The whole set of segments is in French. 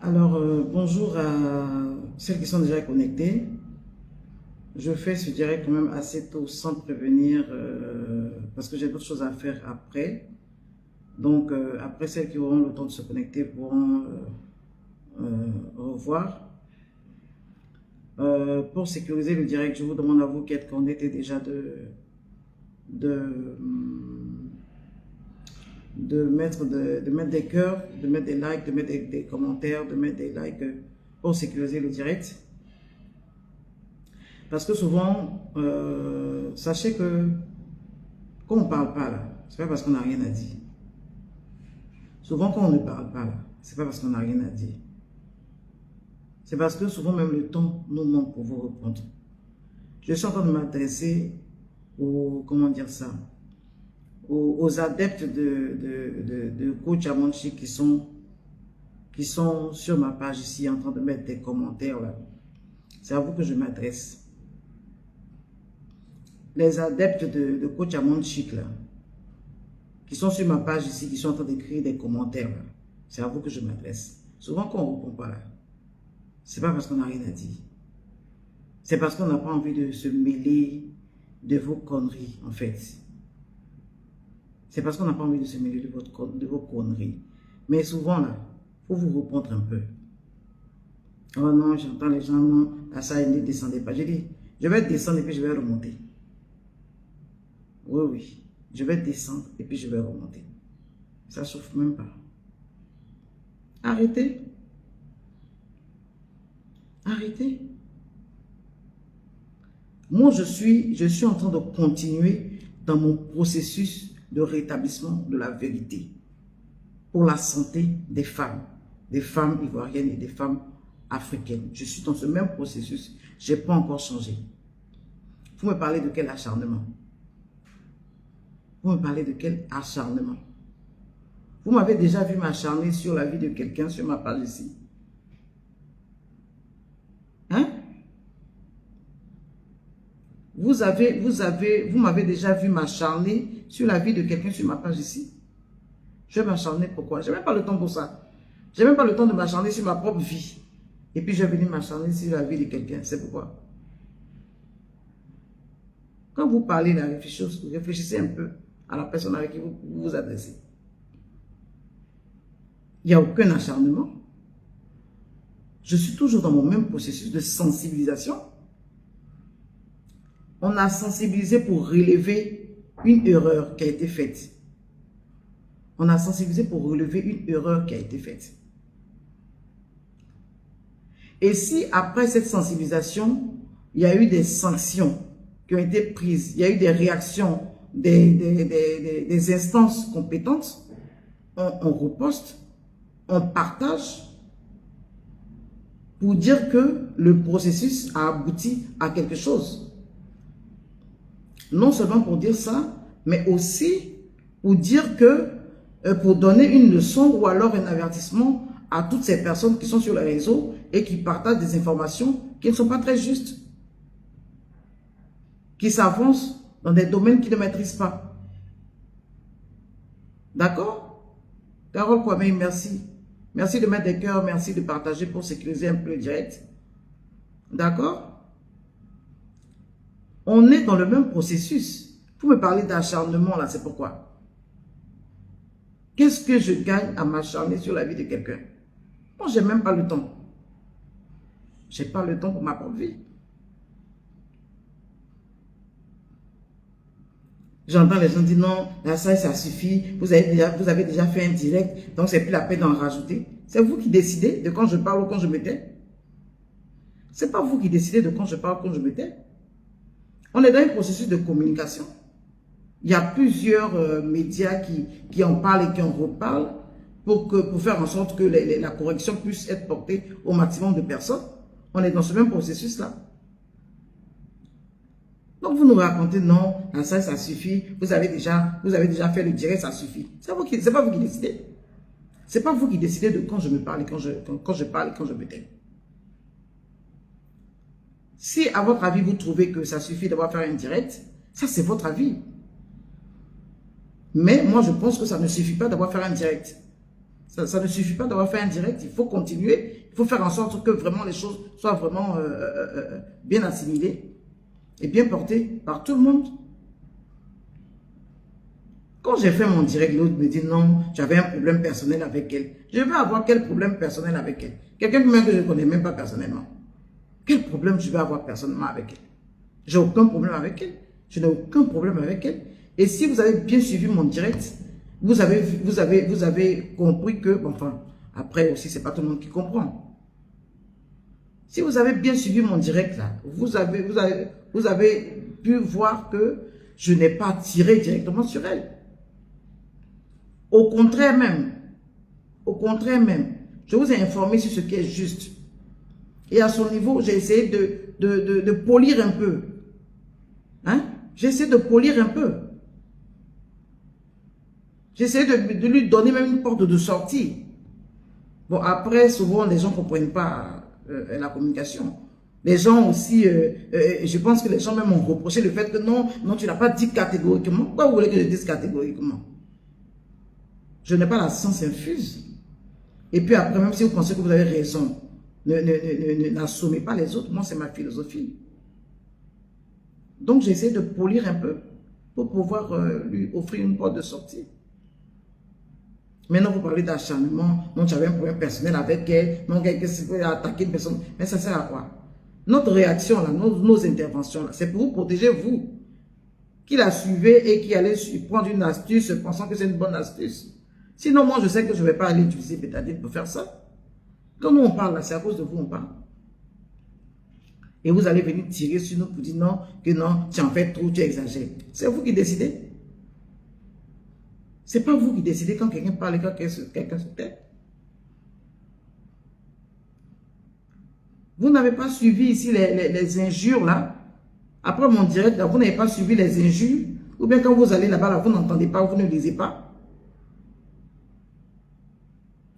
Alors, bonjour à celles qui sont déjà connectées. Je fais ce direct quand même assez tôt sans prévenir parce que j'ai d'autres choses à faire après. Donc, après, celles qui auront le temps de se connecter pourront revoir. Pour sécuriser le direct, je vous demande à vous qui êtes connectés déjà de, mettre des cœurs, de mettre des likes, de mettre des commentaires, de mettre des likes pour sécuriser le direct. Parce que souvent, sachez que quand on ne parle pas là, c'est pas parce qu'on n'a rien à dire. Souvent quand on ne parle pas là, c'est pas parce qu'on n'a rien à dire. C'est parce que souvent même le temps nous manque pour vous répondre. Je suis en train de m'adresser aux, comment dire ça, aux adeptes de coach Amonchi qui sont sur ma page ici en train de mettre des commentaires là. C'est à vous que je m'adresse. Les adeptes de coach Amonchi là, qui sont sur ma page ici, qui sont en train d'écrire des commentaires là, c'est à vous que je m'adresse. Souvent quand on ne répond pas là, c'est pas parce qu'on n'a rien à dire. C'est parce qu'on n'a pas envie de se mêler de vos conneries en fait. C'est parce qu'on n'a pas envie de se mêler de vos conneries. Mais souvent, là, il faut vous répondre un peu. Oh non, j'entends les gens, non, à ça, ne descendez pas. Je dis, je vais descendre et puis je vais remonter. Oui, oui, je vais descendre et puis je vais remonter. Ça ne souffre même pas. Arrêtez. Arrêtez. Moi, je suis en train de continuer dans mon processus de rétablissement de la vérité pour la santé des femmes ivoiriennes et des femmes africaines. Je suis dans ce même processus, je n'ai pas encore changé. Vous me parlez de quel acharnement? Vous me parlez de quel acharnement? Vous m'avez déjà vu m'acharner sur la vie de quelqu'un sur ma page ici. Hein? Vous m'avez déjà vu m'acharner sur la vie de quelqu'un sur ma page ici. Je vais m'acharner pourquoi? Je n'ai même pas le temps pour ça. Je n'ai même pas le temps de m'acharner sur ma propre vie. Et puis je vais venir m'acharner sur la vie de quelqu'un. C'est pourquoi? Quand vous parlez là, réfléchissez un peu à la personne avec qui vous vous adressez. Il n'y a aucun acharnement. Je suis toujours dans mon même processus de sensibilisation. On a sensibilisé pour relever une erreur qui a été faite. On a sensibilisé pour relever une erreur qui a été faite. Et si après cette sensibilisation, il y a eu des sanctions qui ont été prises, il y a eu des réactions des instances compétentes, on reposte, on partage pour dire que le processus a abouti à quelque chose. Non seulement pour dire ça, mais aussi pour dire que, pour donner une leçon ou alors un avertissement à toutes ces personnes qui sont sur les réseaux et qui partagent des informations qui ne sont pas très justes, qui s'avancent dans des domaines qu'ils ne maîtrisent pas. D'accord? Carole Kwame, merci. Merci de mettre des cœurs, merci de partager pour sécuriser un peu le direct. D'accord? On est dans le même processus. Vous me parlez d'acharnement là, c'est pourquoi? Qu'est-ce que je gagne à m'acharner sur la vie de quelqu'un? Moi, je n'ai même pas le temps. Je n'ai pas le temps pour ma propre vie. J'entends les gens dire non, là ça suffit, vous avez déjà fait un direct, donc c'est plus la peine d'en rajouter. C'est vous qui décidez de quand je parle ou quand je me tais. C'est pas vous qui décidez de quand je parle ou quand je me tais. On est dans un processus de communication. Il y a plusieurs médias qui en parlent et qui en reparlent pour faire en sorte que la correction puisse être portée au maximum de personnes. On est dans ce même processus-là. Donc vous nous racontez non, ça suffit, vous avez déjà fait le direct, ça suffit. C'est pas vous qui décidez. C'est pas vous qui décidez de quand je me parle et quand je parle et quand je me tais. Si à votre avis vous trouvez que ça suffit d'avoir fait un direct, ça c'est votre avis. Mais moi je pense que ça ne suffit pas d'avoir fait un direct. Ça ne suffit pas d'avoir fait un direct, il faut continuer Il faut faire en sorte que vraiment les choses soient vraiment bien assimilées et bien portées par tout le monde. Quand j'ai fait mon direct, l'autre me dit non, j'avais un problème personnel avec elle. Je vais avoir quel problème personnel avec elle? Quelqu'un que je ne connais même pas personnellement. Quel problème je vais avoir personnellement avec elle? J'ai aucun problème avec elle. Je n'ai aucun problème avec elle. Et si vous avez bien suivi mon direct, vous avez compris que, bon, enfin, après aussi, c'est pas tout le monde qui comprend. Si vous avez bien suivi mon direct là, vous avez pu voir que je n'ai pas tiré directement sur elle. Au contraire même, je vous ai informé sur ce qui est juste. Et à son niveau, j'ai essayé de polir un peu. Hein? J'ai essayé de polir un peu. J'ai essayé de lui donner même une porte de sortie. Bon, après, souvent, les gens ne comprennent pas la communication. Les gens aussi, je pense que les gens même ont reproché le fait que non, tu n'as pas dit catégoriquement. Pourquoi vous voulez que je dise catégoriquement? Je n'ai pas la science infuse. Et puis après, même si vous pensez que vous avez raison, n'assommez pas les autres. Moi, c'est ma philosophie. Donc, j'essaie de polir un peu pour pouvoir lui offrir une porte de sortie. Maintenant, vous parlez d'acharnement. Non, tu avais un problème personnel avec elle. Non, quelqu'un s'est attaqué une personne. Mais ça sert à quoi? Notre réaction, là, nos interventions, là, c'est pour vous protéger, vous. Qui la suivez et qui allait prendre une astuce pensant que c'est une bonne astuce. Sinon, moi, je sais que je ne vais pas aller utiliser Bétadine pour faire ça. Quand nous, on parle là, c'est à cause de vous, on parle. Et vous allez venir tirer sur nous pour dire non, que non, tu en fais trop, tu exagères. C'est vous qui décidez. C'est pas vous qui décidez quand quelqu'un parle et quand quelqu'un se tait. Vous n'avez pas suivi ici les injures là. Après mon direct, là, vous n'avez pas suivi les injures. Ou bien quand vous allez là-bas, là, vous n'entendez pas, vous ne lisez pas.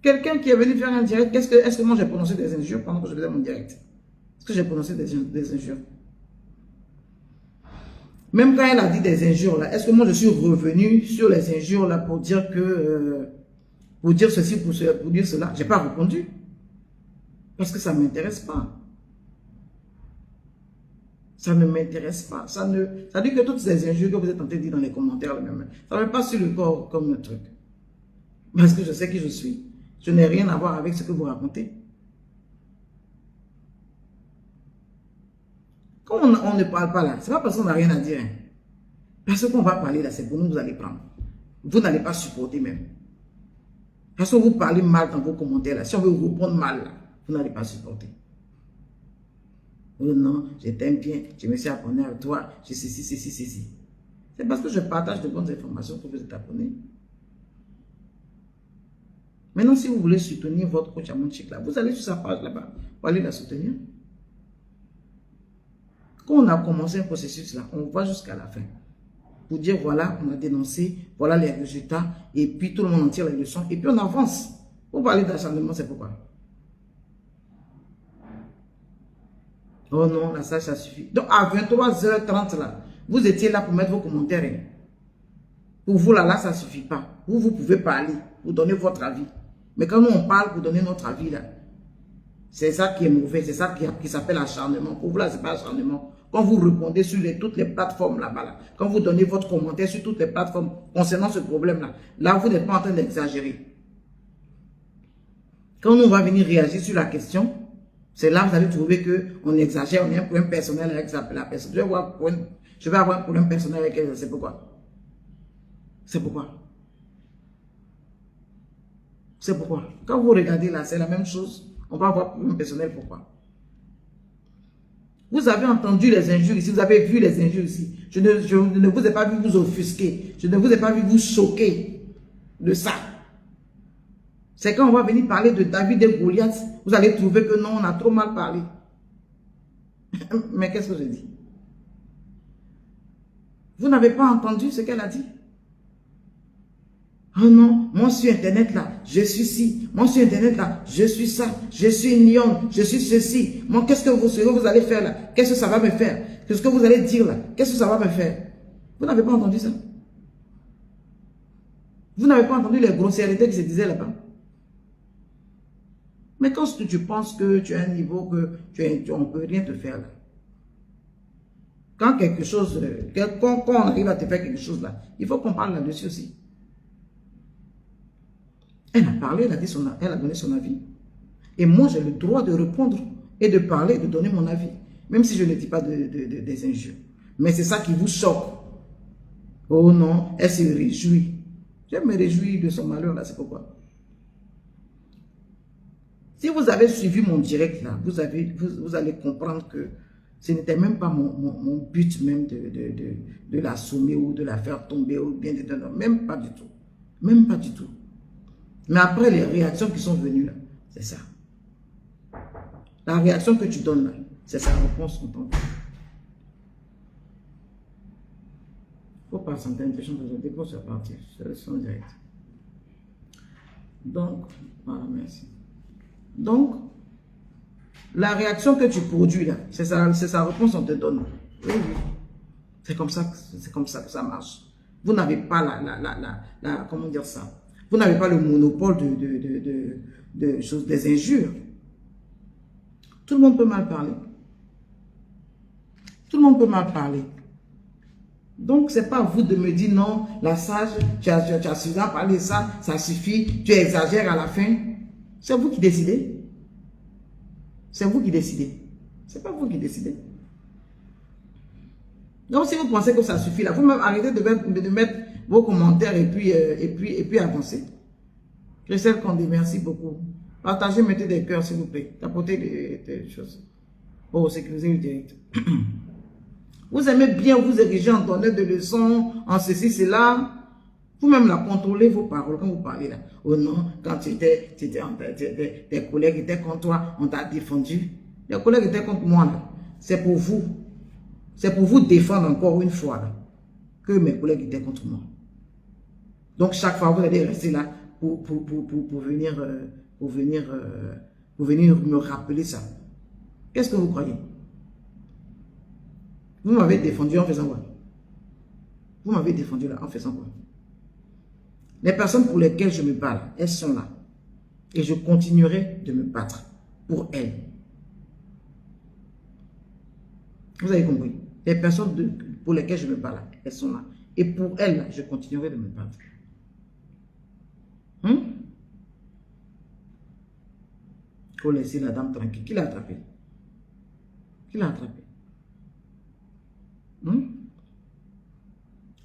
Quelqu'un qui est venu faire un direct, est-ce que moi j'ai prononcé des injures pendant que je faisais mon direct? Est-ce que j'ai prononcé des injures? Même quand elle a dit des injures là, est-ce que moi je suis revenu sur les injures là pour dire que pour dire ceci, pour dire cela? J'ai pas répondu. Parce que ça ne m'intéresse pas. Ça ne m'intéresse pas. Ça dit que toutes ces injures que vous êtes en train de dire dans les commentaires, ça ne me passe sur le corps comme un truc. Parce que je sais qui je suis. Je n'ai rien à voir avec ce que vous racontez. Quand on ne parle pas là, ce n'est pas parce qu'on n'a rien à dire. Hein. Parce qu'on va parler là, c'est pour nous, vous allez prendre. Vous n'allez pas supporter même. Parce que vous parlez mal dans vos commentaires là. Si on veut vous répondre mal là, vous n'allez pas supporter. Oh non, je t'aime bien, je me suis abonné à toi, je sais si. C'est parce que je partage de bonnes informations que vous êtes abonné. Maintenant, si vous voulez soutenir votre coach Amonchik là, vous allez sur sa page là-bas, vous allez la soutenir. Quand on a commencé un processus là, on va jusqu'à la fin. Pour dire voilà, on a dénoncé, voilà les résultats, et puis tout le monde en tire les leçons, et puis on avance. Vous parlez d'acharnement, c'est pourquoi? Oh non, là, ça suffit. Donc, à 23h30, là, vous étiez là pour mettre vos commentaires. Hein. Pour vous, là, ça ne suffit pas. Vous pouvez parler, vous donner votre avis. Mais quand nous, on parle pour donner notre avis, là, c'est ça qui est mauvais, c'est ça qui s'appelle acharnement. Pour vous, là, ce n'est pas acharnement. Quand vous répondez sur toutes les plateformes, là-bas, là, quand vous donnez votre commentaire sur toutes les plateformes concernant ce problème-là, là, vous n'êtes pas en train d'exagérer. Quand nous, on va venir réagir sur la question, c'est là que vous allez trouver qu'on exagère, on a un problème personnel avec la personne. Je vais avoir un problème personnel avec elle, c'est pourquoi. C'est pourquoi. C'est pourquoi. Quand vous regardez là, c'est la même chose. On va avoir un problème personnel, pourquoi. Vous avez entendu les injures ici, vous avez vu les injures ici. Je ne vous ai pas vu vous offusquer. Je ne vous ai pas vu vous choquer de ça. C'est quand on va venir parler de David et Goliath, vous allez trouver que non, on a trop mal parlé. Mais qu'est-ce que je dis? Vous n'avez pas entendu ce qu'elle a dit? Oh non, moi sur Internet là, je suis ci. Moi sur Internet là, je suis ça. Je suis une lionne, je suis ceci. Moi, qu'est-ce que vous allez faire là? Qu'est-ce que ça va me faire? Qu'est-ce que vous allez dire là? Qu'est-ce que ça va me faire? Vous n'avez pas entendu ça? Vous n'avez pas entendu les grossièretés qui se disaient là-bas? Mais quand tu penses que tu as un niveau que on ne peut rien te faire là. Quand quelque chose, quand on arrive à te faire quelque chose là, il faut qu'on parle là-dessus aussi. Elle a parlé, elle a donné son avis. Et moi, j'ai le droit de répondre et de parler, de donner mon avis. Même si je ne dis pas des injures. Mais c'est ça qui vous choque. Oh non, elle se réjouit. Je me réjouis de son malheur là, c'est pourquoi. Si vous avez suivi mon direct là, vous allez comprendre que ce n'était même pas mon but même de la sommer ou de la faire tomber ou bien de... Non, même pas du tout. Même pas du tout. Mais après les réactions qui sont venues là, c'est ça. La réaction que tu donnes là, c'est sa réponse en tant que... Il ne faut pas sentir l'impression de dès qu'on se partir. C'est le son direct. Donc, voilà, merci. Donc, la réaction que tu produis là, c'est sa réponse qu'on te donne. Oui, oui. C'est comme ça que ça marche. Vous n'avez pas comment dire ça? Vous n'avez pas le monopole des injures. Tout le monde peut mal parler. Tout le monde peut mal parler. Donc, ce n'est pas à vous de me dire non, la sage, tu as suffisamment parlé ça, ça suffit, tu exagères à la fin. C'est vous qui décidez. C'est vous qui décidez. Ce n'est pas vous qui décidez. Donc, si vous pensez que ça suffit, là, vous-même arrêtez de mettre vos commentaires et puis avancer. Christelle Condé, merci beaucoup. Partagez, mettez des cœurs, s'il vous plaît. Tapotez des choses. Pour sécuriser le direct. Vous aimez bien vous ériger en donneur de leçons, en ceci, cela. Vous-même la contrôlez vos paroles quand vous parlez là. Oh non, quand tes collègues étaient contre toi, on t'a défendu. Les collègues étaient contre moi là. C'est pour vous. C'est pour vous défendre encore une fois là, que mes collègues étaient contre moi. Donc chaque fois vous allez rester là pour venir me rappeler ça. Qu'est-ce que vous croyez? Vous m'avez défendu en faisant quoi? Vous m'avez défendu là en faisant quoi? Les personnes pour lesquelles je me bats, elles sont là. Et je continuerai de me battre pour elles. Vous avez compris? Les personnes pour lesquelles je me bats là, elles sont là. Et pour elles, là, je continuerai de me battre. Il faut laisser la dame tranquille. Qui l'a attrapé? Qui l'a attrapé?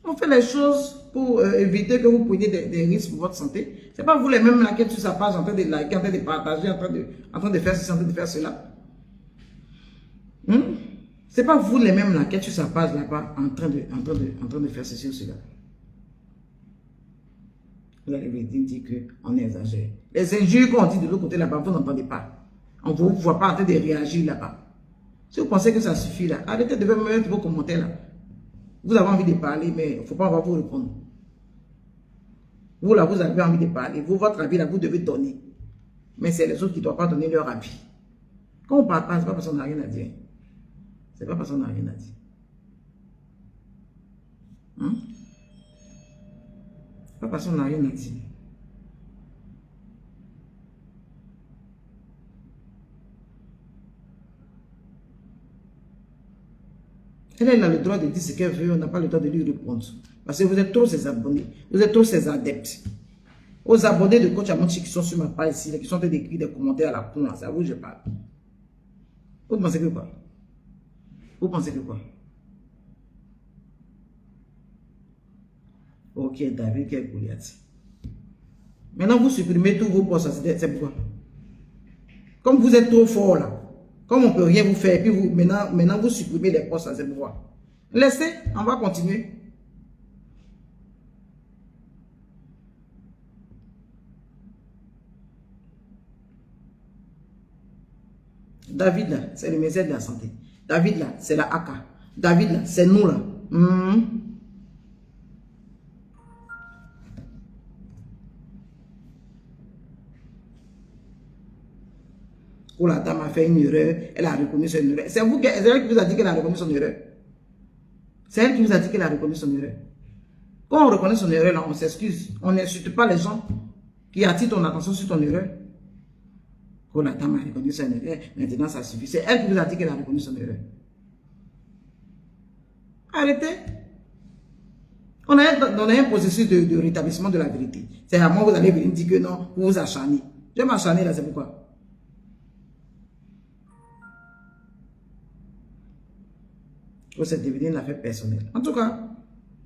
On fait les choses pour éviter que vous preniez des risques pour votre santé. Ce n'est pas vous les mêmes là qui êtes sur sa page en train de liker, en train de partager, en train de faire ceci, en train de faire cela. Ce n'est pas vous les mêmes là qui êtes sur sa page là-bas en train de faire ceci ou cela. Vous allez me dire qu'on exagère. Les injures qu'on dit de l'autre côté là-bas, vous n'entendez pas. On ne vous voit pas en train de réagir là-bas. Si vous pensez que ça suffit là, arrêtez de mettre vos commentaires là. Vous avez envie de parler, mais il ne faut pas avoir vous répondre. Vous là, vous avez envie de parler. Vous, votre avis là, vous devez donner. Mais c'est les autres qui ne doivent pas donner leur avis. Quand on ne parle pas, ce n'est pas parce qu'on n'a rien à dire. Ce n'est pas parce qu'on n'a rien à dire. C'est pas parce qu'on n'a rien à dire. Elle a le droit de dire ce qu'elle veut, on n'a pas le droit de lui répondre. Parce que vous êtes trop ses abonnés, vous êtes trop ses adeptes. Aux abonnés de Coach Amonchi qui sont sur ma page ici, qui sont en train d'écrire des commentaires à la con, c'est à vous que je parle. Vous pensez que quoi? Vous pensez que quoi? Ok, David, quel Goliath. Maintenant, vous supprimez tous vos postes, c'est pourquoi? Comme vous êtes trop fort là, comme on ne peut rien vous faire, et puis vous, maintenant vous supprimez les postes, c'est pourquoi? Laissez, on va continuer. David là, c'est le ministère de la Santé. David là, c'est la AK. David là, c'est nous là. Oh, la dame a fait une erreur, elle a reconnu son erreur. C'est elle qui vous a dit qu'elle a reconnu son erreur. C'est elle qui vous a dit qu'elle a reconnu son erreur. Quand on reconnaît son erreur, là, on s'excuse. On n'insulte pas les gens qui attirent ton attention sur ton erreur. Oh, la dame a reconnu son erreur, maintenant ça suffit. C'est elle qui vous a dit qu'elle a reconnu son erreur. Arrêtez. On a un processus de rétablissement de la vérité. C'est à moi que vous allez venir dire que non, vous vous acharnez. Je vais m'acharner là, c'est pourquoi. C'est devenu une affaire personnelle. En tout cas,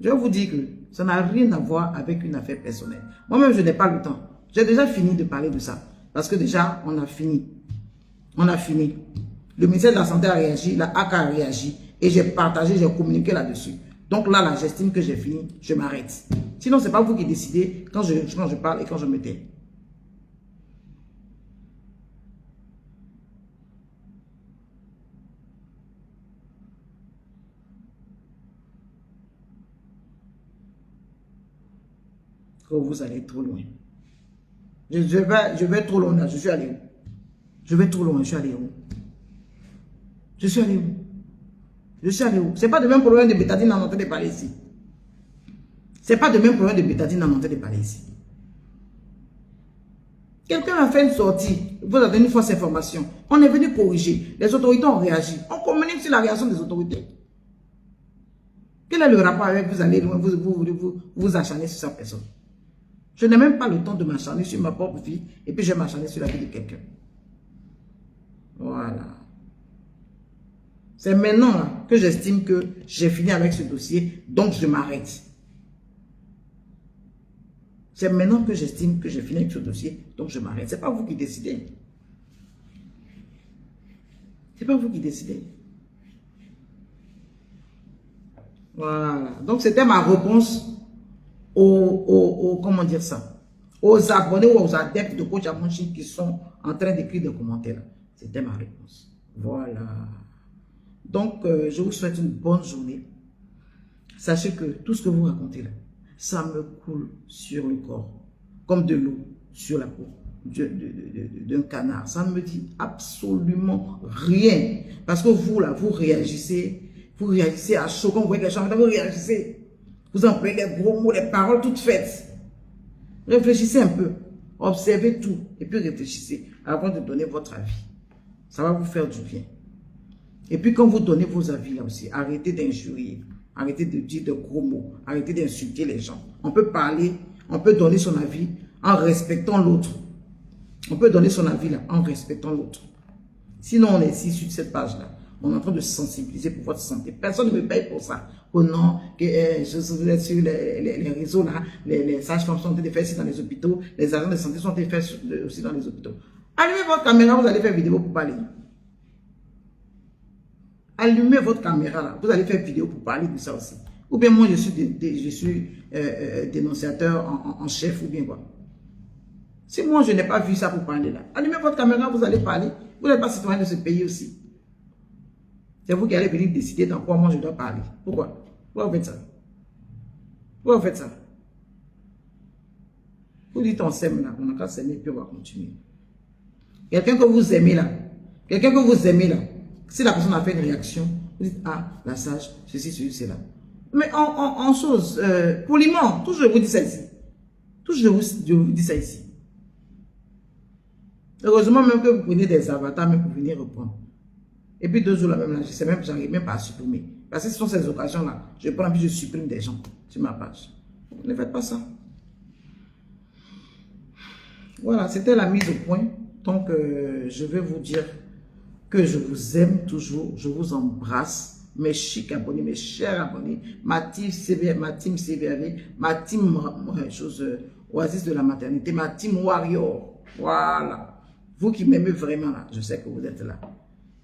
je vais vous dire que ça n'a rien à voir avec une affaire personnelle. Moi-même, je n'ai pas le temps. J'ai déjà fini de parler de ça. Parce que déjà, on a fini. On a fini. Le ministère de la Santé a réagi, la HAC a réagi. Et j'ai partagé, j'ai communiqué là-dessus. Donc là, j'estime que j'ai fini, je m'arrête. Sinon, ce n'est pas vous qui décidez quand je parle et quand je me tais. Oh, vous allez trop loin. Je vais trop loin là, je suis allé où? Je vais trop loin, je suis allé où? Je suis allé où? Je suis allé où? Ce n'est pas le même problème de bétadine en train de parler ici. Ce n'est pas le même problème de bétadine en train de parler ici. Quelqu'un a fait une sortie, vous avez donné une fausse information. On est venu corriger. Les autorités ont réagi. On communique sur la réaction des autorités. Quel est le rapport avec vous allez loin, vous acharner sur sa personne? Je n'ai même pas le temps de m'acharner sur ma propre vie et puis je vais m'acharner sur la vie de quelqu'un. Voilà. C'est maintenant là, que j'estime que j'ai fini avec ce dossier, donc je m'arrête. C'est maintenant que j'estime que j'ai fini avec ce dossier, donc je m'arrête. Ce n'est pas vous qui décidez. Ce n'est pas vous qui décidez. Voilà. Donc c'était ma réponse comment dire ça, aux abonnés ou aux adeptes de Coach Amonchi qui sont en train d'écrire des commentaires. C'était ma réponse. Voilà. Donc, je vous souhaite une bonne journée. Sachez que tout ce que vous racontez là, ça me coule sur le corps, comme de l'eau sur la peau d'un canard. Ça ne me dit absolument rien. Parce que vous là, vous réagissez à chaud. Quand vous voyez quelque chose, vous réagissez. Vous employez les gros mots, les paroles toutes faites. Réfléchissez un peu. Observez tout. Et puis réfléchissez avant de donner votre avis. Ça va vous faire du bien. Et puis quand vous donnez vos avis là aussi, arrêtez d'injurier. Arrêtez de dire de gros mots. Arrêtez d'insulter les gens. On peut parler, on peut donner son avis en respectant l'autre. On peut donner son avis là en respectant l'autre. Sinon, on est ici sur cette page là. On est en train de sensibiliser pour votre santé. Personne ne me paye pour ça. Oh non, que je suis sur les réseaux là, les sages-femmes sont en train de faire ici dans les hôpitaux, les agents de santé sont en train de faire aussi dans les hôpitaux. Allumez votre caméra, vous allez faire vidéo pour parler. Allumez votre caméra là, vous allez faire vidéo pour parler de ça aussi. Ou bien moi je suis dénonciateur en chef ou bien quoi. Si moi je n'ai pas vu ça pour parler là, allumez votre caméra, vous allez parler. Vous n'êtes pas citoyen de ce pays aussi. C'est vous qui allez venir décider dans quoi moi je dois parler. Pourquoi? Pourquoi vous faites ça? Pourquoi vous faites ça? Vous dites on s'aime là, on n'a qu'à s'aimer puis on va continuer. Quelqu'un que vous aimez là, si la personne a fait une réaction, vous dites ah, la sage, ceci, cela. Mais en chose, poliment, toujours je vous dis ça ici. Toujours je vous dis ça ici. Heureusement même que vous prenez des avatars même pour venir répondre. Et puis 2 jours là même là, je sais même, j'arrive même pas à supprimer. Parce que ce sont ces occasions-là, je prends puis je supprime des gens sur ma page. Ne faites pas ça. Voilà, c'était la mise au point. Donc, je vais vous dire que je vous aime toujours, je vous embrasse, mes chics abonnés, mes chers abonnés, ma team CVV, ma team Oasis de la maternité, ma team Warrior. Voilà. Vous qui m'aimez vraiment là, je sais que vous êtes là.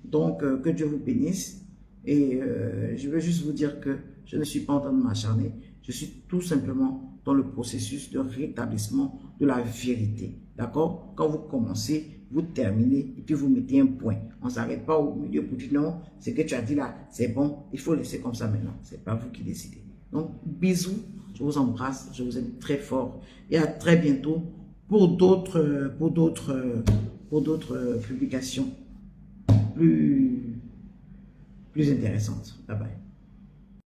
Donc, que Dieu vous bénisse. Et je veux juste vous dire que je ne suis pas en train de m'acharner. Je suis tout simplement dans le processus de rétablissement de la vérité. D'accord? Quand vous commencez, vous terminez et puis vous mettez un point. On ne s'arrête pas au milieu pour dire non, ce que tu as dit là, c'est bon, il faut laisser comme ça maintenant. Ce n'est pas vous qui décidez. Donc, bisous, je vous embrasse, je vous aime très fort. Et à très bientôt pour d'autres publications plus intéressantes. Bye bye.